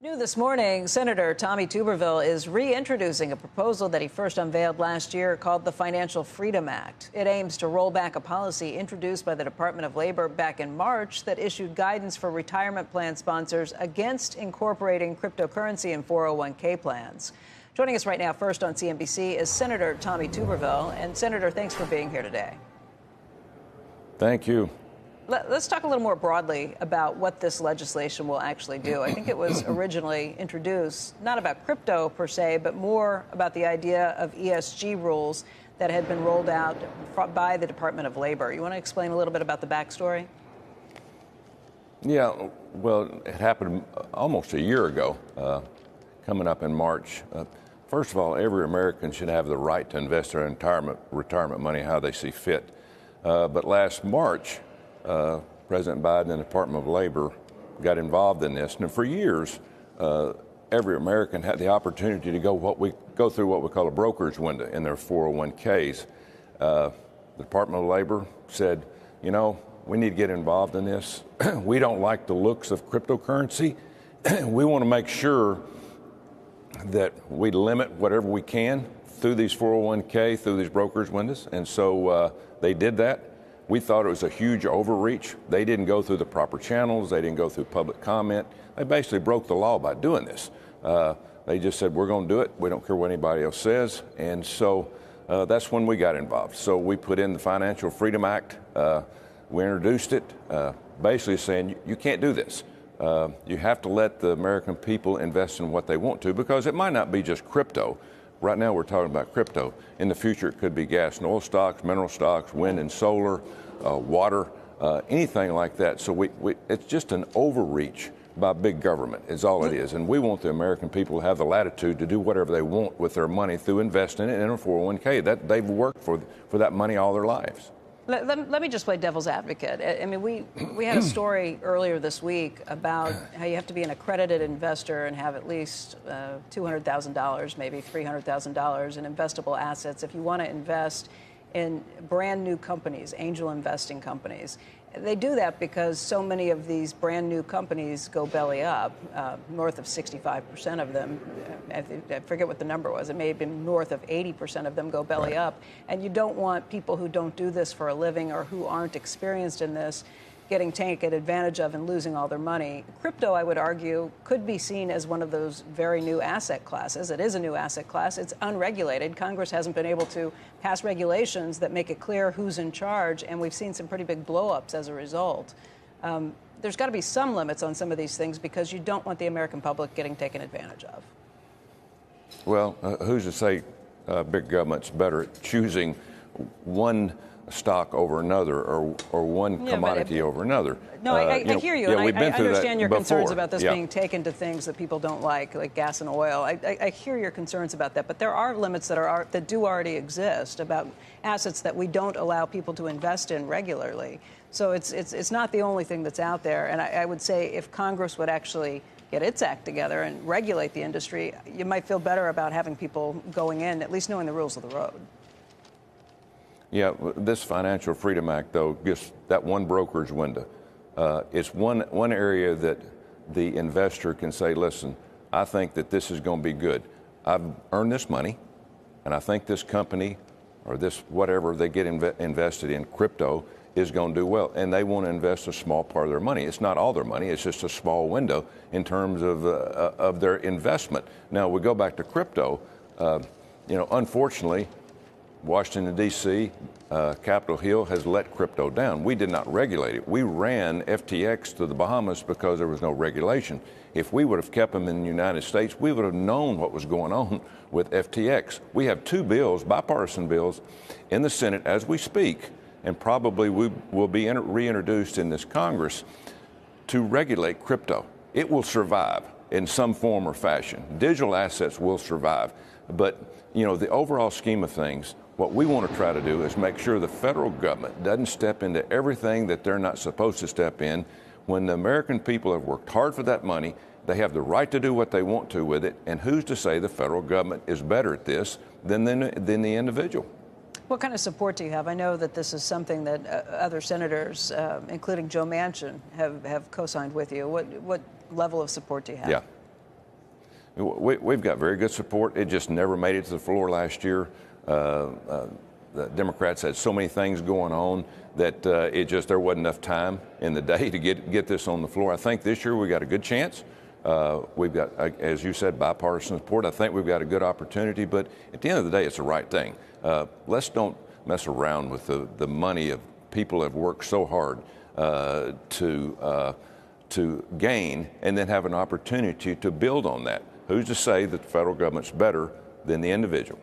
New this morning, Senator Tommy Tuberville is reintroducing a proposal that he first unveiled last year called the Financial Freedom Act. It aims to roll back a policy introduced by the Department of Labor back in March that issued guidance for retirement plan sponsors against incorporating cryptocurrency in 401k plans. Joining us right now first on CNBC is Senator Tommy Tuberville. And Senator, thanks for being here today. Thank you. Let's talk a little more broadly about what this legislation will actually do. I think it was originally introduced not about crypto per se, but more about the idea of ESG rules that had been rolled out by the Department of Labor. You want to explain a little bit about the backstory? Yeah, well, it happened almost a year ago, coming up in March. First of all, every American should have the right to invest their retirement money how they see fit. But last March, President Biden and the Department of Labor got involved in this. And for years, every American had the opportunity to go through what we call a brokerage window in their 401ks. The Department of Labor said, you know, we need to get involved in this. We don't like the looks of cryptocurrency. We want to make sure that we limit whatever we can through these 401k, through these brokerage windows. And so they did that. We thought it was a huge overreach. They didn't go through the proper channels. They didn't go through public comment. They basically broke the law by doing this. They just said, we're going to do it. We don't care what anybody else says. And so that's when we got involved. So we put in the Financial Freedom Act. We introduced it, basically saying you can't do this. You have to let the American people invest in what they want to, because it might not be just crypto. Right now we're talking about crypto. In the future it could be gas and oil stocks, mineral stocks, wind and solar, water, anything like that. So it's just an overreach by big government is all it is. And we want the American people to have the latitude to do whatever they want with their money through investing it in a 401k. That they've worked for that money all their lives. Let me just play devil's advocate. I mean, we had a story earlier this week about how you have to be an accredited investor and have at least $200,000, maybe $300,000 in investable assets if you want to invest in brand new companies, angel investing companies. They do that because so many of these brand new companies go belly up. North of 65% of them, I forget what the number was, it may have been north of 80% of them go belly up. And you don't want people who don't do this for a living or who aren't experienced in this getting taken advantage of and losing all their money. Crypto, I would argue, could be seen as one of those very new asset classes. It is a new asset class. It's unregulated. Congress hasn't been able to pass regulations that make it clear who's in charge, and we've seen some pretty big blow-ups as a result. There's got to be some limits on some of these things because you don't want the American public getting taken advantage of. Well, who's to say big government's better at choosing one stock over another or one commodity over another? No, I hear you. Yeah, and I understand your concerns before. about this being taken to things that people don't like gas and oil. I hear your concerns about that, but there are limits that do already exist about assets that we don't allow people to invest in regularly. So it's not the only thing that's out there. And I would say if Congress would actually get its act together and regulate the industry, you might feel better about having people going in, at least knowing the rules of the road. Yeah, this Financial Freedom Act, though, gives that one brokerage window. It's one area that the investor can say, listen, I think that this is going to be good. I've earned this money, and I think this company or this whatever they get invested in, crypto, is going to do well. And they want to invest a small part of their money. It's not all their money. It's just a small window in terms of their investment. Now, we go back to crypto. Unfortunately, Washington, D.C., Capitol Hill has let crypto down. We did not regulate it. We ran FTX to the Bahamas because there was no regulation. If we would have kept them in the United States, we would have known what was going on with FTX. We have two bills, bipartisan bills, in the Senate as we speak, and probably we will be reintroduced in this Congress to regulate crypto. It will survive in some form or fashion. Digital assets will survive. But, the overall scheme of things, what we want to try to do is make sure the federal government doesn't step into everything that they're not supposed to step in. When the American people have worked hard for that money, they have the right to do what they want to with it. And who's to say the federal government is better at this than the individual? What kind of support do you have? I know that this is something that other senators, including Joe Manchin, have co-signed with you. What level of support do you have? Yeah. We've got very good support. It just never made it to the floor last year. The Democrats had so many things going on that there wasn't enough time in the day to get this on the floor. I think this year we got a good chance. We've got, as you said, bipartisan support. I think we've got a good opportunity, but at the end of the day, it's the right thing. Let's don't mess around with the money of people who have worked so hard to gain and then have an opportunity to build on that. Who's to say that the federal government's better than the individual?